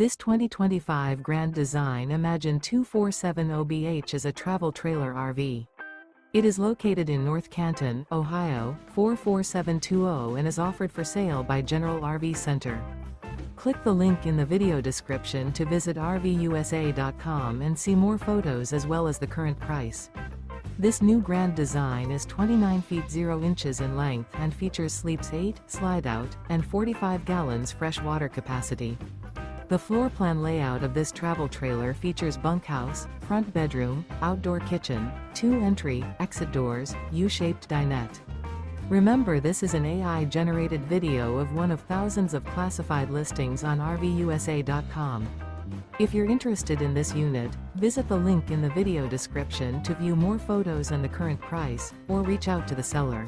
This 2025 Grand Design Imagine 2470BH is a travel trailer RV. It is located in North Canton, Ohio, 44720 and is offered for sale by General RV Center. Click the link in the video description to visit RVUSA.com and see more photos as well as the current price. This new Grand Design is 29 feet 0 inches in length and features sleeps 8, slide-out, and 45 gallons fresh water capacity. The floor plan layout of this travel trailer features bunkhouse, front bedroom, outdoor kitchen, 2 entry, exit doors, U-shaped dinette. Remember, this is an AI-generated video of one of thousands of classified listings on RVUSA.com. If you're interested in this unit, visit the link in the video description to view more photos and the current price, or reach out to the seller.